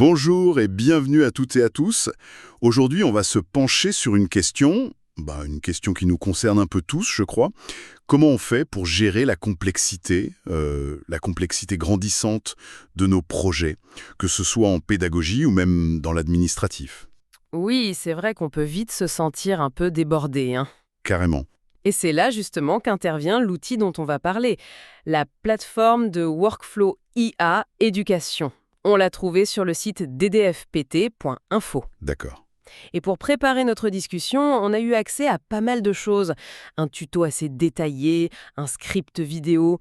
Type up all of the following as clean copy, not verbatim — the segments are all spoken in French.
Bonjour et bienvenue à toutes et à tous. Aujourd'hui, on va se pencher sur une question qui nous concerne un peu tous, je crois. Comment on fait pour gérer la complexité grandissante de nos projets, que ce soit en pédagogie ou même dans l'administratif? Oui, c'est vrai qu'on peut vite se sentir un peu débordé, hein. Carrément. Et c'est là justement qu'intervient l'outil dont on va parler, la plateforme de workflow IA Éducation. On l'a trouvée sur le site ddfpt.info. D'accord. Et pour préparer notre discussion, on a eu accès à pas mal de choses. Un tuto assez détaillé, un script vidéo.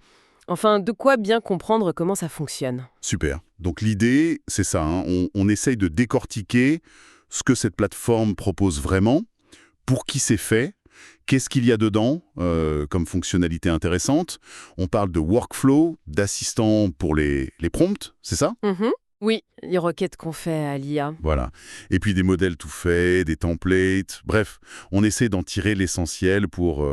Enfin, de quoi bien comprendre comment ça fonctionne. Super. Donc l'idée, c'est ça, hein, on essaye de décortiquer ce que cette plateforme propose vraiment, pour qui c'est fait, qu'est-ce qu'il y a dedans comme fonctionnalité intéressante. On parle de workflow, d'assistant pour les prompts, c'est ça? Mhm. Oui, les requêtes qu'on fait à l'IA. Voilà. Et puis des modèles tout faits, des templates, bref, on essaie d'en tirer l'essentiel pour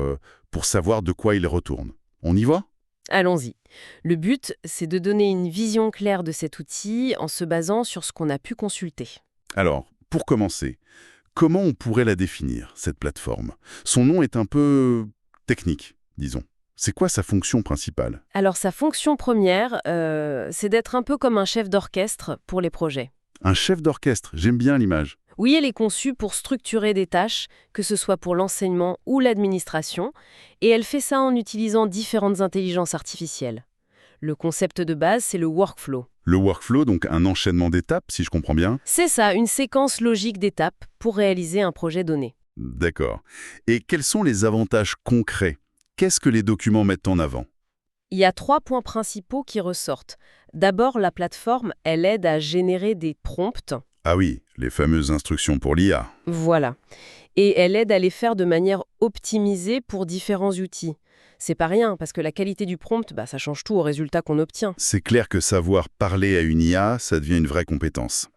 savoir de quoi il retourne. On y va? Allons-y. Le but, c'est de donner une vision claire de cet outil en se basant sur ce qu'on a pu consulter. Alors, pour commencer, comment on pourrait la définir, cette plateforme? Son nom est un peu technique, disons. C'est quoi sa fonction principale? Alors sa fonction première, c'est d'être un peu comme un chef d'orchestre pour les projets. Un chef d'orchestre, j'aime bien l'image. Oui, elle est conçue pour structurer des tâches, que ce soit pour l'enseignement ou l'administration, et elle fait ça en utilisant différentes intelligences artificielles. Le concept de base, c'est le workflow. Le workflow, donc un enchaînement d'étapes, si je comprends bien. C'est ça, une séquence logique d'étapes pour réaliser un projet donné. D'accord. Et quels sont les avantages concrets? Qu'est-ce que les documents mettent en avant? Il y a 3 points principaux qui ressortent. D'abord, la plateforme, elle aide à générer des prompts. Ah oui, les fameuses instructions pour l'IA. Voilà. Et elle aide à les faire de manière optimisée pour différents outils. C'est pas rien, parce que la qualité du prompt, ça change tout au résultat qu'on obtient. C'est clair que savoir parler à une IA, ça devient une vraie compétence.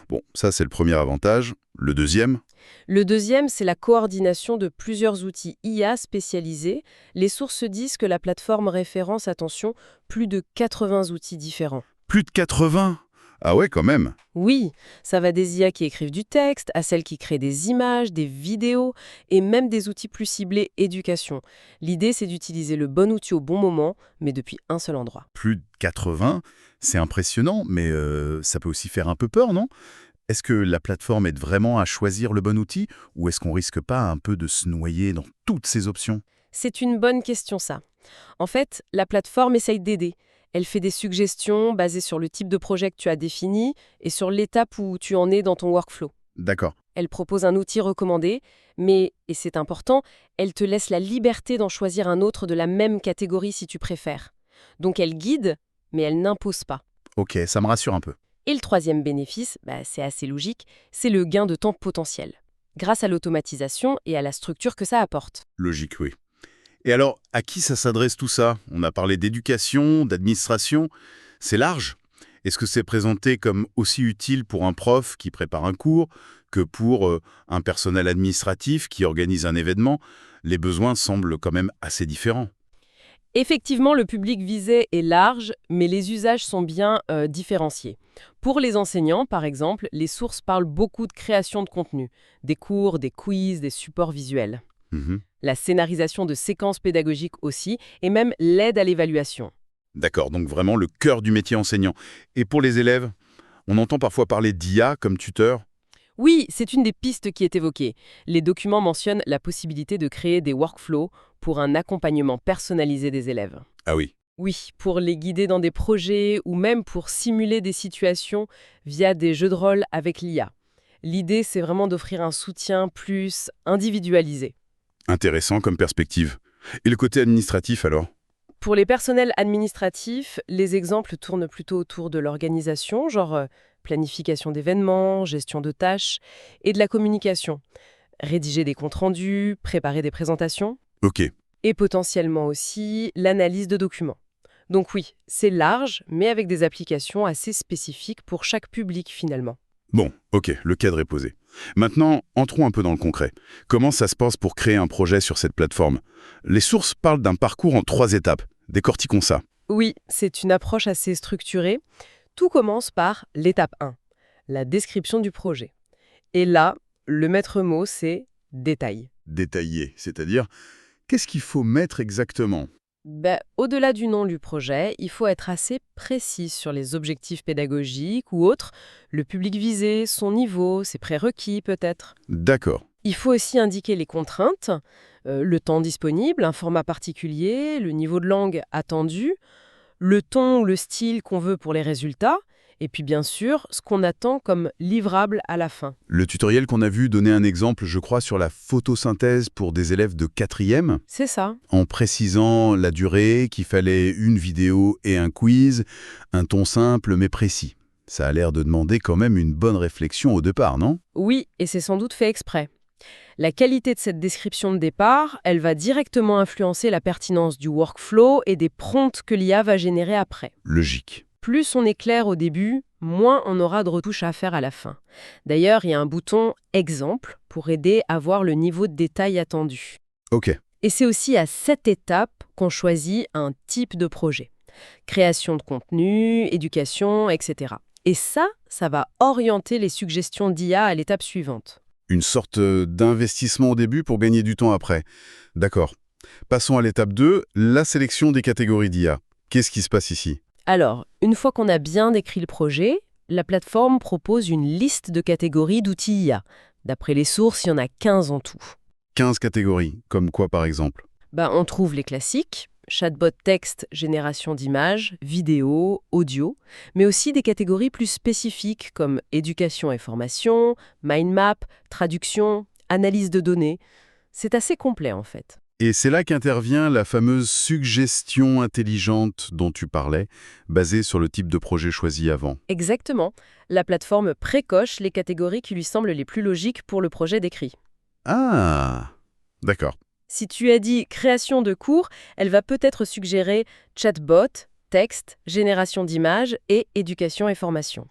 Bon, ça c'est le premier avantage. Le deuxième? Le deuxième, c'est la coordination de plusieurs outils IA spécialisés. Les sources disent que la plateforme référence, attention, plus de 80 outils différents. Plus de 80? Ah ouais, quand même. Oui, ça va des IA qui écrivent du texte, à celles qui créent des images, des vidéos, et même des outils plus ciblés éducation. L'idée, c'est d'utiliser le bon outil au bon moment, mais depuis un seul endroit. Plus de 80, c'est impressionnant, mais ça peut aussi faire un peu peur, non? Est-ce que la plateforme aide vraiment à choisir le bon outil, ou est-ce qu'on risque pas un peu de se noyer dans toutes ces options? C'est une bonne question, ça. En fait, la plateforme essaye d'aider. Elle fait des suggestions basées sur le type de projet que tu as défini et sur l'étape où tu en es dans ton workflow. D'accord. Elle propose un outil recommandé, mais, et c'est important, elle te laisse la liberté d'en choisir un autre de la même catégorie si tu préfères. Donc elle guide, mais elle n'impose pas. Ok, ça me rassure un peu. Et le troisième bénéfice, c'est assez logique, c'est le gain de temps potentiel, grâce à l'automatisation et à la structure que ça apporte. Logique, oui. Et alors, à qui ça s'adresse tout ça? On a parlé d'éducation, d'administration. C'est large. Est-ce que c'est présenté comme aussi utile pour un prof qui prépare un cours que pour un personnel administratif qui organise un événement? Les besoins semblent quand même assez différents. Effectivement, le public visé est large, mais les usages sont bien différenciés. Pour les enseignants, par exemple, les sources parlent beaucoup de création de contenu, des cours, des quiz, des supports visuels. Mhm. La scénarisation de séquences pédagogiques aussi, et même l'aide à l'évaluation. D'accord, donc vraiment le cœur du métier enseignant. Et pour les élèves, on entend parfois parler d'IA comme tuteur. Oui, c'est une des pistes qui est évoquée. Les documents mentionnent la possibilité de créer des workflows pour un accompagnement personnalisé des élèves. Ah oui. Oui, pour les guider dans des projets ou même pour simuler des situations via des jeux de rôle avec l'IA. L'idée, c'est vraiment d'offrir un soutien plus individualisé. Intéressant comme perspective. Et le côté administratif alors? Pour les personnels administratifs, les exemples tournent plutôt autour de l'organisation, genre planification d'événements, gestion de tâches, et de la communication. Rédiger des comptes rendus, préparer des présentations, Ok. et potentiellement aussi l'analyse de documents. Donc oui, c'est large, mais avec des applications assez spécifiques pour chaque public finalement. Bon, ok, le cadre est posé. Maintenant, entrons un peu dans le concret. Comment ça se passe pour créer un projet sur cette plateforme? Les sources parlent d'un parcours en 3 étapes. Décortiquons ça. Oui, c'est une approche assez structurée. Tout commence par l'étape 1, la description du projet. Et là, le maître mot, c'est détail. Détaillé, c'est-à-dire, qu'est-ce qu'il faut mettre exactement? Au-delà du nom du projet, il faut être assez précis sur les objectifs pédagogiques ou autres, le public visé, son niveau, ses prérequis peut-être. D'accord. Il faut aussi indiquer les contraintes, le temps disponible, un format particulier, le niveau de langue attendu, le ton ou le style qu'on veut pour les résultats, et puis bien sûr, ce qu'on attend comme livrable à la fin. Le tutoriel qu'on a vu donnait un exemple, je crois, sur la photosynthèse pour des élèves de 4e, C'est ça. en précisant la durée, qu'il fallait une vidéo et un quiz, un ton simple mais précis. Ça a l'air de demander quand même une bonne réflexion au départ, non? Oui, et c'est sans doute fait exprès. La qualité de cette description de départ, elle va directement influencer la pertinence du workflow et des prompts que l'IA va générer après. Logique. Plus on est clair au début, moins on aura de retouches à faire à la fin. D'ailleurs, il y a un bouton « Exemple » pour aider à voir le niveau de détail attendu. Ok. Et c'est aussi à cette étape qu'on choisit un type de projet. Création de contenu, éducation, etc. Et ça va orienter les suggestions d'IA à l'étape suivante. Une sorte d'investissement au début pour gagner du temps après. D'accord. Passons à l'étape 2, la sélection des catégories d'IA. Qu'est-ce qui se passe ici? Alors, une fois qu'on a bien décrit le projet, la plateforme propose une liste de catégories d'outils IA. D'après les sources, il y en a 15 en tout. 15 catégories, comme quoi par exemple? On trouve les classiques, chatbot texte, génération d'images, vidéo, audio, mais aussi des catégories plus spécifiques comme éducation et formation, mind map, traduction, analyse de données. C'est assez complet en fait. Et c'est là qu'intervient la fameuse suggestion intelligente dont tu parlais, basée sur le type de projet choisi avant. Exactement. La plateforme précoche les catégories qui lui semblent les plus logiques pour le projet décrit. Ah, d'accord. Si tu as dit création de cours, elle va peut-être suggérer chatbot, texte, génération d'images et éducation et formation.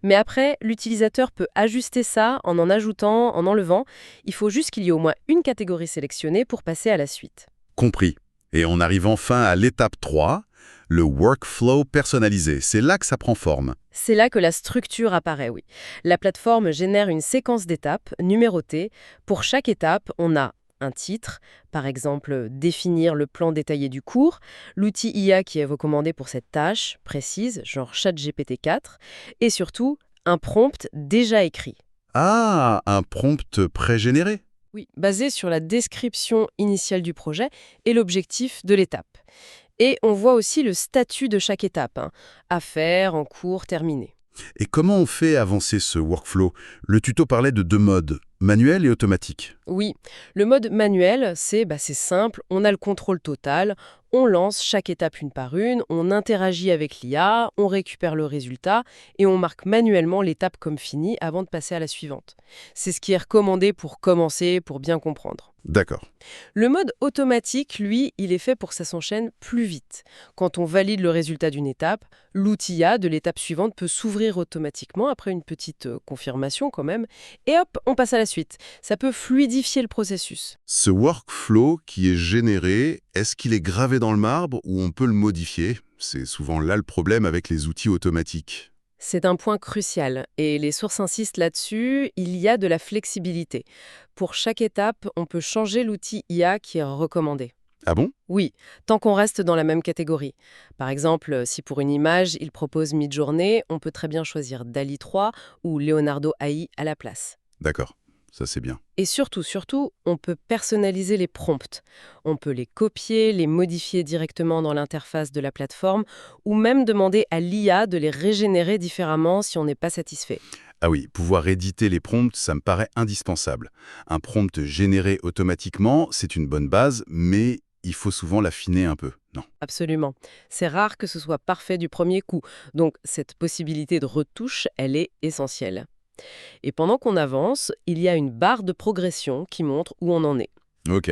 Mais après, l'utilisateur peut ajuster ça en ajoutant, en enlevant. Il faut juste qu'il y ait au moins une catégorie sélectionnée pour passer à la suite. Compris. Et on arrive enfin à l'étape 3, le workflow personnalisé. C'est là que ça prend forme. C'est là que la structure apparaît, oui. La plateforme génère une séquence d'étapes numérotées. Pour chaque étape, on a un titre, par exemple définir le plan détaillé du cours, l'outil IA qui est recommandé pour cette tâche précise, genre ChatGPT-4, et surtout un prompt déjà écrit. Ah, un prompt pré-généré? Oui, basé sur la description initiale du projet et l'objectif de l'étape. Et on voit aussi le statut de chaque étape, à faire, en cours, terminé. Et comment on fait avancer ce workflow? Le tuto parlait de 2 modes, manuel et automatique. Oui, le mode manuel, c'est simple, on a le contrôle total, on lance chaque étape une par une, on interagit avec l'IA, on récupère le résultat et on marque manuellement l'étape comme finie avant de passer à la suivante. C'est ce qui est recommandé pour commencer, pour bien comprendre. D'accord. Le mode automatique, lui, il est fait pour que ça s'enchaîne plus vite. Quand on valide le résultat d'une étape, l'outil IA de l'étape suivante peut s'ouvrir automatiquement après une petite confirmation quand même, et hop, on passe à la suite. Ça peut fluidifier le processus. Ce workflow qui est généré, est-ce qu'il est gravé dans le marbre ou on peut le modifier? C'est souvent là le problème avec les outils automatiques. C'est un point crucial, et les sources insistent là-dessus, il y a de la flexibilité. Pour chaque étape, on peut changer l'outil IA qui est recommandé. Ah bon? Oui, tant qu'on reste dans la même catégorie. Par exemple, si pour une image, il propose Midjourney, on peut très bien choisir DALL-E 3 ou Leonardo AI à la place. D'accord, ça c'est bien. Et surtout, on peut personnaliser les prompts. On peut les copier, les modifier directement dans l'interface de la plateforme ou même demander à l'IA de les régénérer différemment si on n'est pas satisfait. Ah oui, pouvoir éditer les prompts, ça me paraît indispensable. Un prompt généré automatiquement, c'est une bonne base, mais il faut souvent l'affiner un peu, non? Absolument. C'est rare que ce soit parfait du premier coup. Donc, cette possibilité de retouche, elle est essentielle. Et pendant qu'on avance, il y a une barre de progression qui montre où on en est. Ok.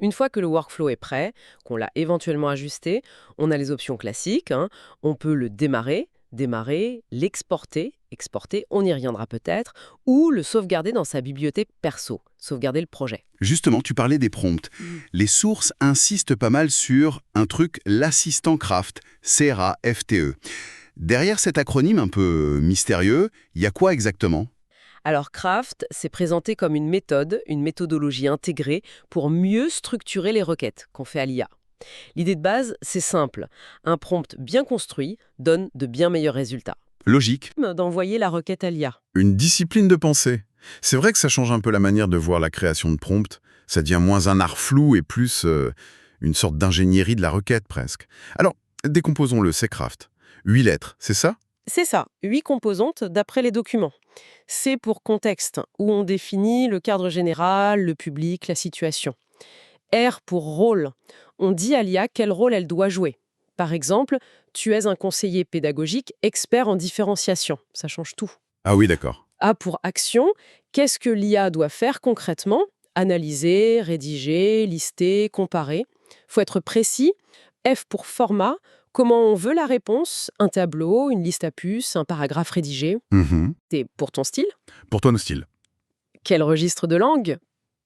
Une fois que le workflow est prêt, qu'on l'a éventuellement ajusté, on a les options classiques. On peut le démarrer, l'exporter, exporter, on y reviendra peut-être, ou le sauvegarder dans sa bibliothèque perso, sauvegarder le projet. Justement, tu parlais des prompts. Les sources insistent pas mal sur un truc, l'assistant Craft, CRAFTE. Derrière cet acronyme un peu mystérieux, il y a quoi exactement? Alors Craft, c'est présenté comme une méthode, une méthodologie intégrée pour mieux structurer les requêtes qu'on fait à l'IA. L'idée de base, c'est simple. Un prompt bien construit donne de bien meilleurs résultats. Logique. D'envoyer la requête à l'IA. Une discipline de pensée. C'est vrai que ça change un peu la manière de voir la création de prompts. Ça devient moins un art flou et plus une sorte d'ingénierie de la requête presque. Alors, décomposons-le, c'est Craft. 8 lettres, c'est ça? C'est ça, 8 composantes d'après les documents. C pour contexte, où on définit le cadre général, le public, la situation. R pour rôle, on dit à l'IA quel rôle elle doit jouer. Par exemple, tu es un conseiller pédagogique expert en différenciation. Ça change tout. Ah oui, d'accord. A pour action, qu'est-ce que l'IA doit faire concrètement? Analyser, rédiger, lister, comparer. Faut être précis. F pour format, comment on veut la réponse? Un tableau, une liste à puces, un paragraphe rédigé. Mhm. Et pour ton style? Pour ton style. Quel registre de langue?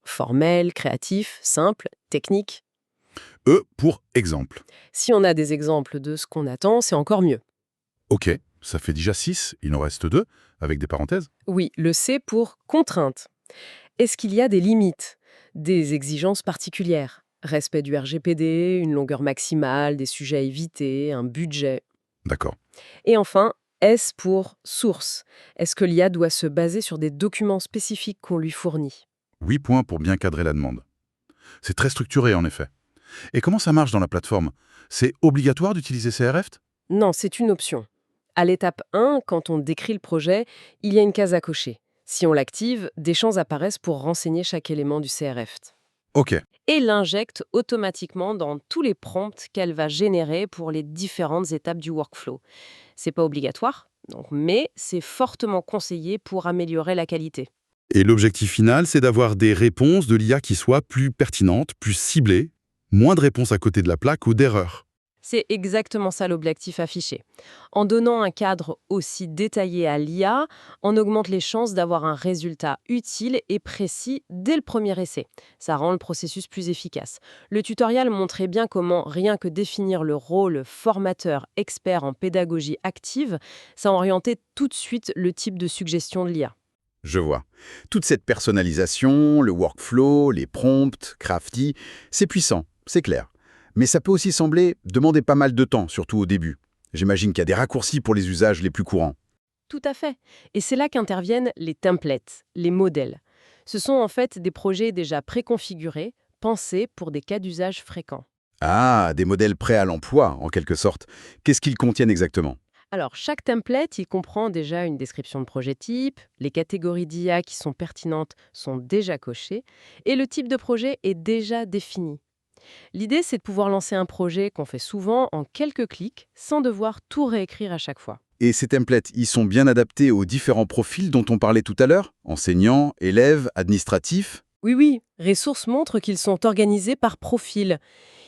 Formel, créatif, simple, technique. E pour exemple. Si on a des exemples de ce qu'on attend, c'est encore mieux. Ok, ça fait déjà 6, il en reste 2, avec des parenthèses. Oui, le C pour contrainte. Est-ce qu'il y a des limites, des exigences particulières? Respect du RGPD, une longueur maximale, des sujets à éviter, un budget. D'accord. Et enfin, S pour source. Est-ce que l'IA doit se baser sur des documents spécifiques qu'on lui fournit? 8 points pour bien cadrer la demande. C'est très structuré en effet. Et comment ça marche dans la plateforme? C'est obligatoire d'utiliser CRFT? Non, c'est une option. À l'étape 1, quand on décrit le projet, il y a une case à cocher. Si on l'active, des champs apparaissent pour renseigner chaque élément du CRFT. Ok. Et l'injecte automatiquement dans tous les prompts qu'elle va générer pour les différentes étapes du workflow. C'est pas obligatoire, donc, mais c'est fortement conseillé pour améliorer la qualité. Et l'objectif final, c'est d'avoir des réponses de l'IA qui soient plus pertinentes, plus ciblées, moins de réponses à côté de la plaque ou d'erreurs. C'est exactement ça l'objectif affiché. En donnant un cadre aussi détaillé à l'IA, on augmente les chances d'avoir un résultat utile et précis dès le premier essai. Ça rend le processus plus efficace. Le tutoriel montrait bien comment rien que définir le rôle formateur expert en pédagogie active, ça orientait tout de suite le type de suggestion de l'IA. Je vois. Toute cette personnalisation, le workflow, les prompts, Crafty, c'est puissant, c'est clair. Mais ça peut aussi sembler demander pas mal de temps, surtout au début. J'imagine qu'il y a des raccourcis pour les usages les plus courants. Tout à fait. Et c'est là qu'interviennent les templates, les modèles. Ce sont en fait des projets déjà préconfigurés, pensés pour des cas d'usage fréquents. Ah, des modèles prêts à l'emploi, en quelque sorte. Qu'est-ce qu'ils contiennent exactement? Alors, chaque template, il comprend déjà une description de projet type, les catégories d'IA qui sont pertinentes sont déjà cochées, et le type de projet est déjà défini. L'idée, c'est de pouvoir lancer un projet qu'on fait souvent en quelques clics, sans devoir tout réécrire à chaque fois. Et ces templates, ils sont bien adaptés aux différents profils dont on parlait tout à l'heure? Enseignants, élèves, administratifs? Oui, Ressources montrent qu'ils sont organisés par profil.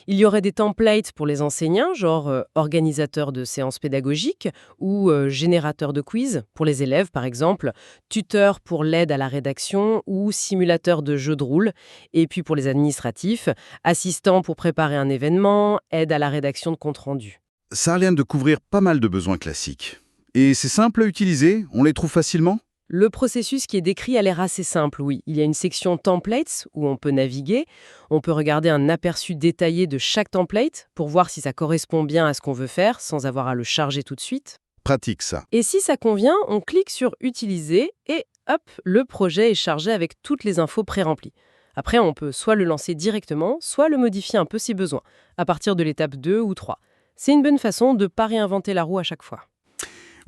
Il y aurait des templates pour les enseignants, genre organisateur de séances pédagogiques ou générateur de quiz pour les élèves, par exemple, tuteur pour l'aide à la rédaction ou simulateur de jeux de rôle. Et puis pour les administratifs, assistant pour préparer un événement, aide à la rédaction de compte rendu. Ça a l'air de couvrir pas mal de besoins classiques. Et c'est simple à utiliser? On les trouve facilement? Le processus qui est décrit a l'air assez simple, oui. Il y a une section templates où on peut naviguer. On peut regarder un aperçu détaillé de chaque template pour voir si ça correspond bien à ce qu'on veut faire sans avoir à le charger tout de suite. Pratique ça. Et si ça convient, on clique sur Utiliser et hop, le projet est chargé avec toutes les infos pré-remplies. Après, on peut soit le lancer directement, soit le modifier un peu si besoin, à partir de l'étape 2 ou 3. C'est une bonne façon de ne pas réinventer la roue à chaque fois.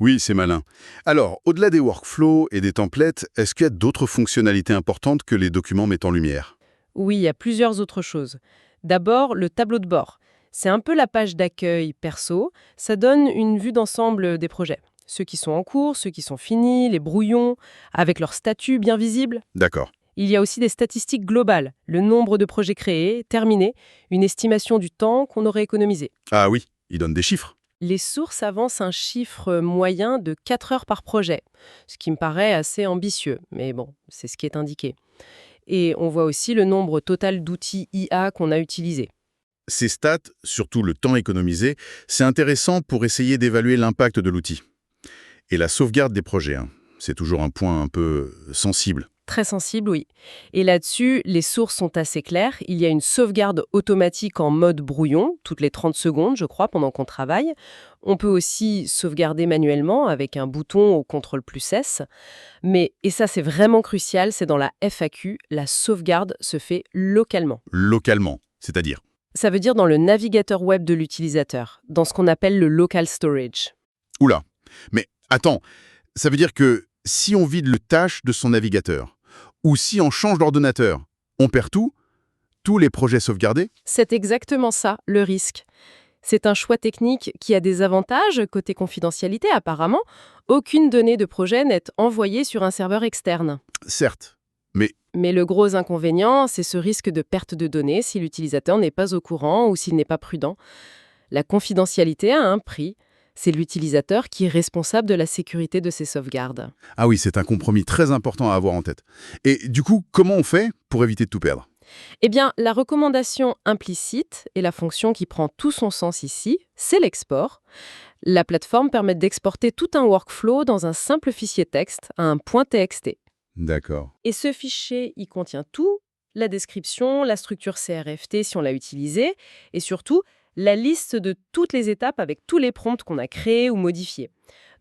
Oui, c'est malin. Alors, au-delà des workflows et des templates, est-ce qu'il y a d'autres fonctionnalités importantes que les documents mettent en lumière? Oui, il y a plusieurs autres choses. D'abord, le tableau de bord. C'est un peu la page d'accueil perso. Ça donne une vue d'ensemble des projets. Ceux qui sont en cours, ceux qui sont finis, les brouillons, avec leur statut bien visible. D'accord. Il y a aussi des statistiques globales, le nombre de projets créés, terminés, une estimation du temps qu'on aurait économisé. Ah oui, ils donnent des chiffres. Les sources avancent un chiffre moyen de 4 heures par projet, ce qui me paraît assez ambitieux, mais bon, c'est ce qui est indiqué. Et on voit aussi le nombre total d'outils IA qu'on a utilisés. Ces stats, surtout le temps économisé, c'est intéressant pour essayer d'évaluer l'impact de l'outil. Et la sauvegarde des projets, hein, c'est toujours un point un peu sensible. Très sensible, oui. Et là-dessus, les sources sont assez claires. Il y a une sauvegarde automatique en mode brouillon, toutes les 30 secondes, je crois, pendant qu'on travaille. On peut aussi sauvegarder manuellement avec un bouton au CTRL+S. Mais, et ça c'est vraiment crucial, c'est dans la FAQ, la sauvegarde se fait localement. Localement, c'est-à-dire. Ça veut dire dans le navigateur web de l'utilisateur, dans ce qu'on appelle le local storage. Oula, mais attends, ça veut dire que si on vide le cache de son navigateur, ou si on change d'ordinateur, on perd tout? Tous les projets sauvegardés? C'est exactement ça, le risque. C'est un choix technique qui a des avantages côté confidentialité apparemment. Aucune donnée de projet n'est envoyée sur un serveur externe. Certes, mais Mais le gros inconvénient, c'est ce risque de perte de données si l'utilisateur n'est pas au courant ou s'il n'est pas prudent. La confidentialité a un prix. C'est l'utilisateur qui est responsable de la sécurité de ses sauvegardes. ah oui, c'est un compromis très important à avoir en tête. Et du coup, comment on fait pour éviter de tout perdre? Eh bien, la recommandation implicite et la fonction qui prend tout son sens ici, c'est l'export. La plateforme permet d'exporter tout un workflow dans un simple fichier texte à un .txt. D'accord. Et ce fichier, il contient tout, la description, la structure CRFT si on l'a utilisée, et surtout, la liste de toutes les étapes avec tous les prompts qu'on a créés ou modifiés.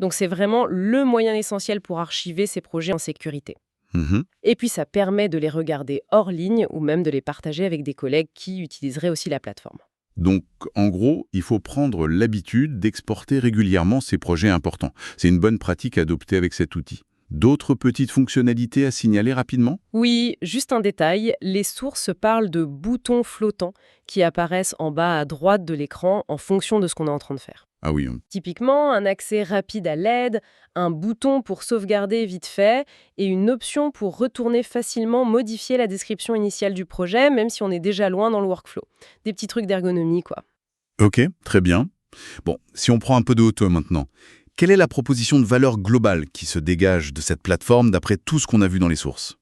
Donc c'est vraiment le moyen essentiel pour archiver ces projets en sécurité. Mhm. Et puis ça permet de les regarder hors ligne ou même de les partager avec des collègues qui utiliseraient aussi la plateforme. Donc, en gros, il faut prendre l'habitude d'exporter régulièrement ces projets importants. C'est une bonne pratique à adopter avec cet outil. D'autres petites fonctionnalités à signaler rapidement? Oui, juste un détail, les sources parlent de boutons flottants qui apparaissent en bas à droite de l'écran en fonction de ce qu'on est en train de faire. Ah oui, Typiquement, un accès rapide à l'aide, un bouton pour sauvegarder vite fait et une option pour retourner facilement modifier la description initiale du projet, même si on est déjà loin dans le workflow. Des petits trucs d'ergonomie, quoi. ok, très bien. Bon, si on prend un peu de hauteur maintenant, quelle est la proposition de valeur globale qui se dégage de cette plateforme d'après tout ce qu'on a vu dans les sources?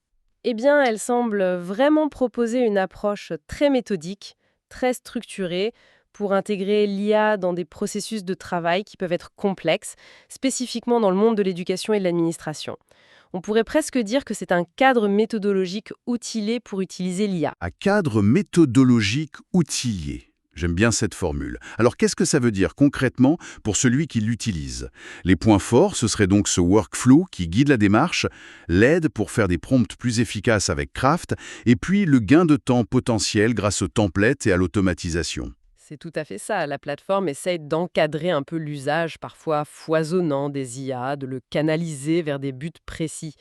Eh bien, elle semble vraiment proposer une approche très méthodique, très structurée, pour intégrer l'IA dans des processus de travail qui peuvent être complexes, spécifiquement dans le monde de l'éducation et de l'administration. On pourrait presque dire que c'est un cadre méthodologique outillé pour utiliser l'IA. Un cadre méthodologique outillé. J'aime bien cette formule. Alors qu'est-ce que ça veut dire concrètement pour celui qui l'utilise? Les points forts, ce serait donc ce workflow qui guide la démarche, l'aide pour faire des prompts plus efficaces avec Craft, et puis le gain de temps potentiel grâce aux templates et à l'automatisation. C'est tout à fait ça. La plateforme essaye d'encadrer un peu l'usage parfois foisonnant des IA, de le canaliser vers des buts précis.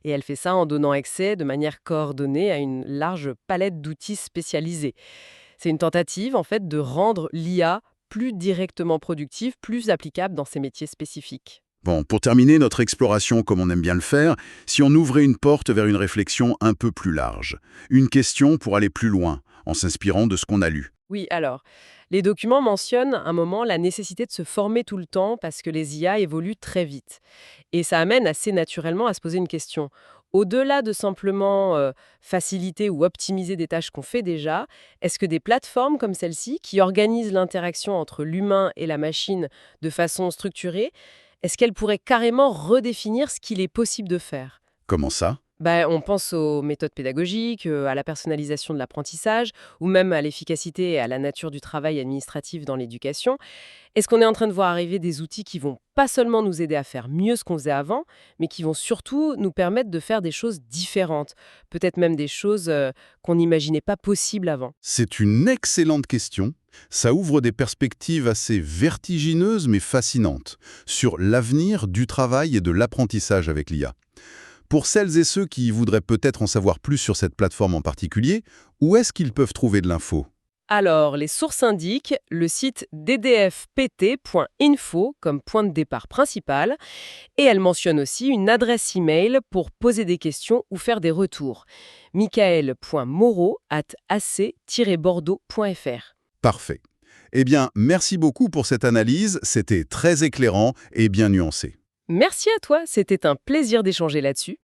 Et elle fait ça en donnant accès de manière coordonnée à une large palette d'outils spécialisés. C'est une tentative, en fait, de rendre l'IA plus directement productive, plus applicable dans ces métiers spécifiques. Bon, pour terminer notre exploration comme on aime bien le faire, si on ouvrait une porte vers une réflexion un peu plus large, une question pour aller plus loin, en s'inspirant de ce qu'on a lu. Oui, alors, les documents mentionnent à un moment la nécessité de se former tout le temps parce que les IA évoluent très vite. Et ça amène assez naturellement à se poser une question. Au-delà de simplement faciliter ou optimiser des tâches qu'on fait déjà, est-ce que des plateformes comme celle-ci, qui organisent l'interaction entre l'humain et la machine de façon structurée, est-ce qu'elles pourraient carrément redéfinir ce qu'il est possible de faire? Comment ça? On pense aux méthodes pédagogiques, à la personnalisation de l'apprentissage, ou même à l'efficacité et à la nature du travail administratif dans l'éducation. Est-ce qu'on est en train de voir arriver des outils qui vont pas seulement nous aider à faire mieux ce qu'on faisait avant, mais qui vont surtout nous permettre de faire des choses différentes, peut-être même des choses qu'on n'imaginait pas possibles avant? C'est une excellente question. Ça ouvre des perspectives assez vertigineuses mais fascinantes sur l'avenir du travail et de l'apprentissage avec l'IA. Pour celles et ceux qui voudraient peut-être en savoir plus sur cette plateforme en particulier, où est-ce qu'ils peuvent trouver de l'info? Alors, les sources indiquent le site ddfpt.info comme point de départ principal et elles mentionnent aussi une adresse email pour poser des questions ou faire des retours. michael.moreau@ac-bordeaux.fr. Parfait. Eh bien, merci beaucoup pour cette analyse, c'était très éclairant et bien nuancé. Merci à toi, c'était un plaisir d'échanger là-dessus.